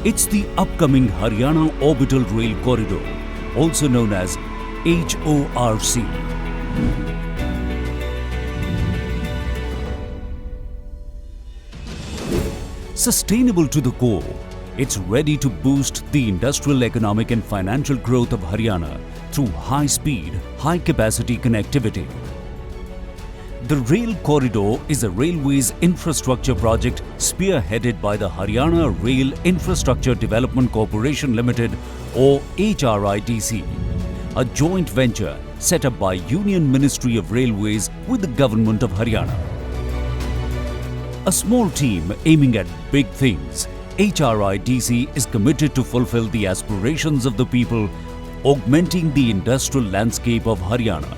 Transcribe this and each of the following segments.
It's the upcoming Haryana Orbital Rail Corridor, also known as HORC. Sustainable to the core, it's ready to boost the industrial, economic and financial growth of Haryana through high-speed, high-capacity connectivity. The Rail Corridor is a railways infrastructure project spearheaded by the Haryana Rail Infrastructure Development Corporation Limited or HRIDC, a joint venture set up by Union Ministry of Railways with the Government of Haryana. A small team aiming at big things, HRIDC is committed to fulfill the aspirations of the people, augmenting the industrial landscape of Haryana.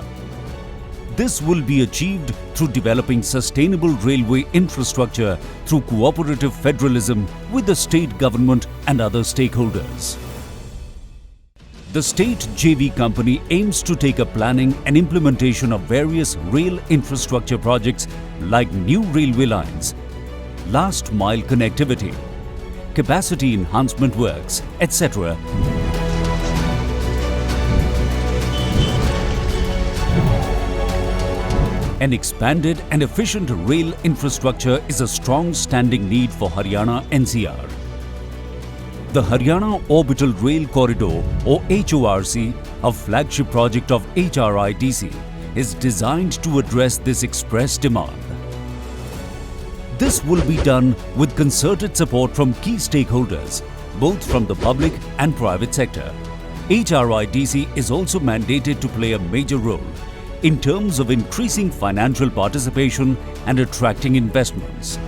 This will be achieved through developing sustainable railway infrastructure through cooperative federalism with the state government and other stakeholders. The state JV company aims to take up planning and implementation of various rail infrastructure projects like new railway lines, last mile connectivity, capacity enhancement works, etc. An expanded and efficient rail infrastructure is a strong standing need for Haryana NCR. The Haryana Orbital Rail Corridor or HORC, a flagship project of HRIDC, is designed to address this express demand. This will be done with concerted support from key stakeholders, both from the public and private sector. HRIDC is also mandated to play a major role in terms of increasing financial participation and attracting investments.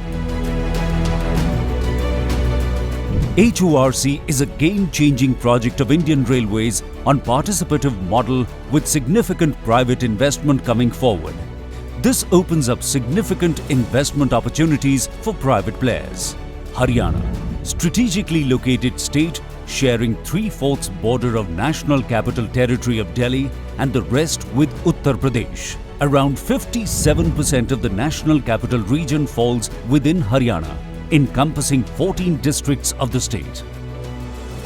HORC is a game-changing project of Indian Railways on participative model with significant private investment coming forward. This opens up significant investment opportunities for private players. Haryana, strategically located state sharing 3/4 border of National Capital Territory of Delhi and the rest with Uttar Pradesh. Around 57% of the National Capital Region falls within Haryana, encompassing 14 districts of the state.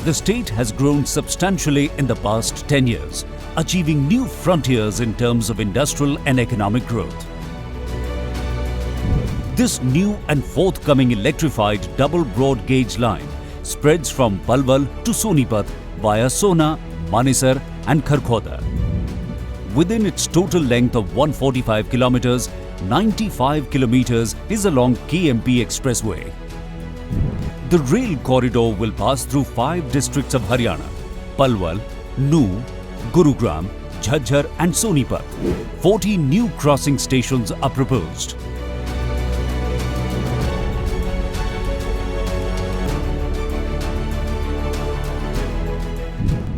The state has grown substantially in the past 10 years, achieving new frontiers in terms of industrial and economic growth. This new and forthcoming electrified double broad gauge line spreads from Palwal to Sonipat via Sona, Manesar and Kharkhoda. Within its total length of 145 kilometers, 95 kilometers is along KMP Expressway. The rail corridor will pass through 5 districts of Haryana: Palwal, Nuh, Gurugram, Jhajjar and Sonipat. 40 new crossing stations are proposed.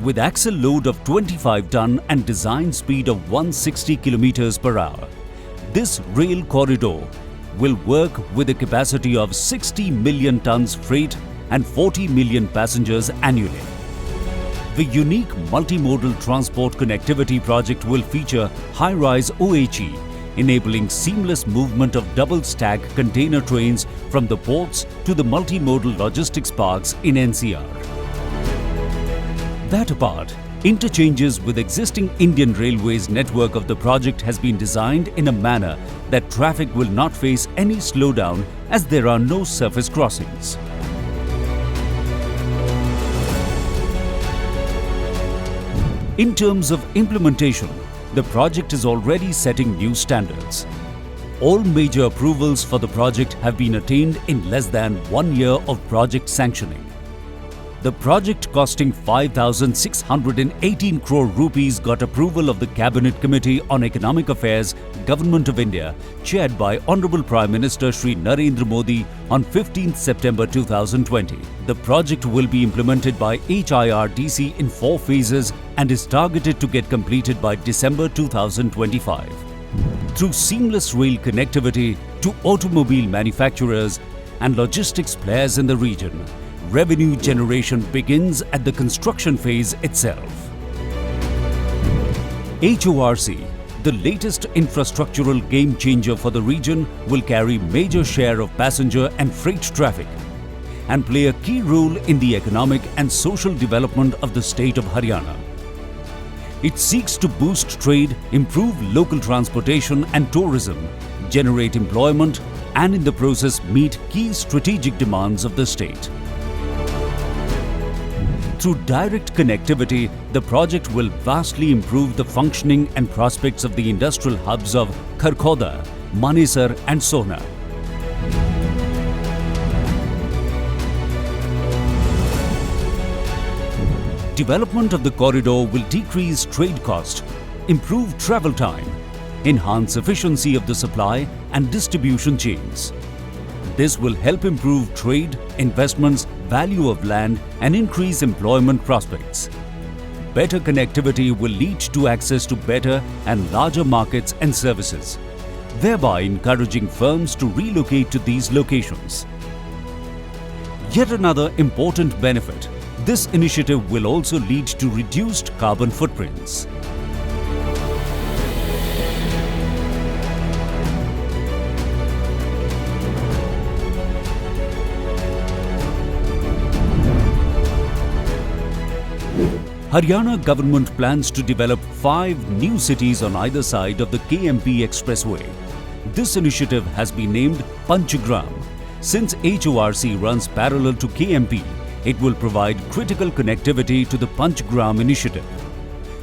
With axle load of 25 ton and design speed of 160 km per hour, this rail corridor will work with a capacity of 60 million tons freight and 40 million passengers annually. The unique multimodal transport connectivity project will feature high-rise OHE, enabling seamless movement of double-stack container trains from the ports to the multimodal logistics parks in NCR. That apart, interchanges with existing Indian Railways network of the project has been designed in a manner that traffic will not face any slowdown as there are no surface crossings. In terms of implementation, the project is already setting new standards. All major approvals for the project have been attained in less than 1 year of project sanctioning. The project costing 5,618 crore rupees got approval of the Cabinet Committee on Economic Affairs, Government of India, chaired by Honorable Prime Minister Shri Narendra Modi on 15th September 2020. The project will be implemented by HIRDC in 4 phases and is targeted to get completed by December 2025. Through seamless rail connectivity to automobile manufacturers and logistics players in the region, revenue generation begins at the construction phase itself. HORC, the latest infrastructural game changer for the region, will carry major share of passenger and freight traffic and play a key role in the economic and social development of the state of Haryana. It seeks to boost trade, improve local transportation and tourism, generate employment, and in the process meet key strategic demands of the state. Through direct connectivity, the project will vastly improve the functioning and prospects of the industrial hubs of Kharkhoda, Manesar and Sohna. Development of the corridor will decrease trade cost, improve travel time, enhance efficiency of the supply and distribution chains. This will help improve trade, investments, value of land and increase employment prospects. Better connectivity will lead to access to better and larger markets and services, thereby encouraging firms to relocate to these locations. Yet another important benefit, this initiative will also lead to reduced carbon footprints. Haryana government plans to develop 5 new cities on either side of the KMP Expressway. This initiative has been named Panchgram. Since HORC runs parallel to KMP, it will provide critical connectivity to the Panchgram initiative.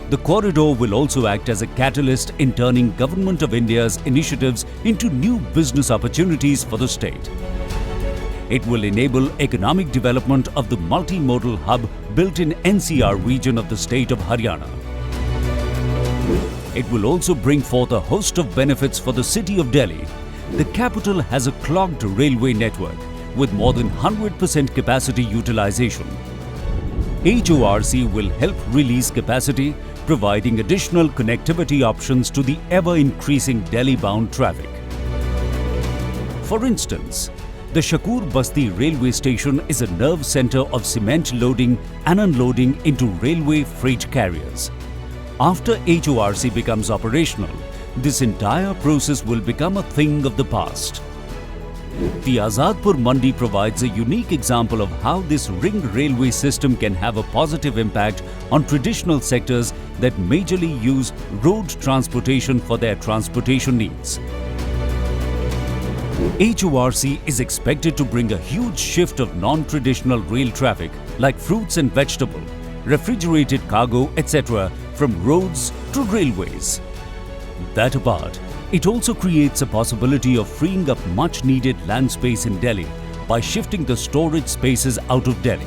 The corridor will also act as a catalyst in turning Government of India's initiatives into new business opportunities for the state. It will enable economic development of the multimodal hub built in NCR region of the state of Haryana. It will also bring forth a host of benefits for the city of Delhi. The capital has a clogged railway network with more than 100% capacity utilization. HORC will help release capacity, providing additional connectivity options to the ever-increasing Delhi-bound traffic. For instance, the Shakur Basti railway station is a nerve center of cement loading and unloading into railway freight carriers. After HORC becomes operational, this entire process will become a thing of the past. The Azadpur Mandi provides a unique example of how this ring railway system can have a positive impact on traditional sectors that majorly use road transportation for their transportation needs. HORC is expected to bring a huge shift of non-traditional rail traffic like fruits and vegetable, refrigerated cargo, etc. from roads to railways. That apart, it also creates a possibility of freeing up much needed land space in Delhi by shifting the storage spaces out of Delhi.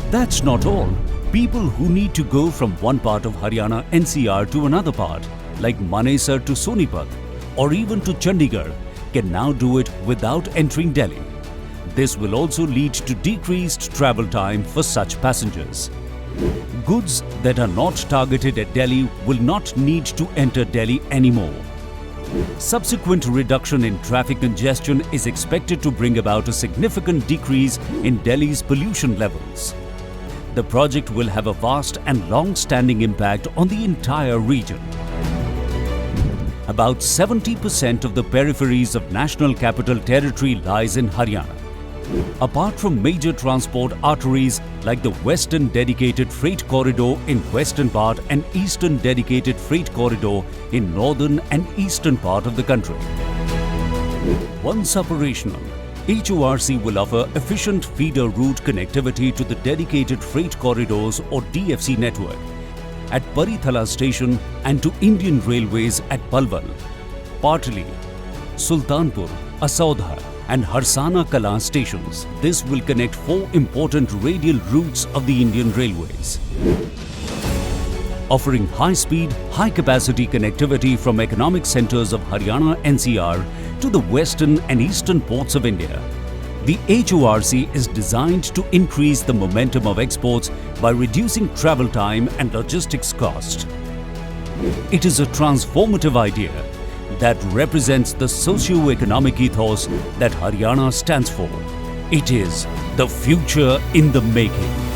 That's not all. People who need to go from one part of Haryana NCR to another part, like Manesar to Sonipat or even to Chandigarh, can now do it without entering Delhi. This will also lead to decreased travel time for such passengers. Goods that are not targeted at Delhi will not need to enter Delhi anymore. Subsequent reduction in traffic congestion is expected to bring about a significant decrease in Delhi's pollution levels. The project will have a vast and long-standing impact on the entire region. About 70% of the peripheries of National Capital Territory lies in Haryana. Apart from major transport arteries like the Western Dedicated Freight Corridor in western part and Eastern Dedicated Freight Corridor in northern and eastern part of the country. Once operational, HORC will offer efficient feeder route connectivity to the Dedicated Freight Corridors or DFC network at Parithala Station and to Indian Railways at Palwal, Patli, Sultanpur, Asaudha and Harsana Kala stations. This will connect 4 important radial routes of the Indian Railways, offering high-speed, high-capacity connectivity from economic centres of Haryana NCR to the western and eastern ports of India. The HORC is designed to increase the momentum of exports by reducing travel time and logistics cost. It is a transformative idea that represents the socio-economic ethos that Haryana stands for. It is the future in the making.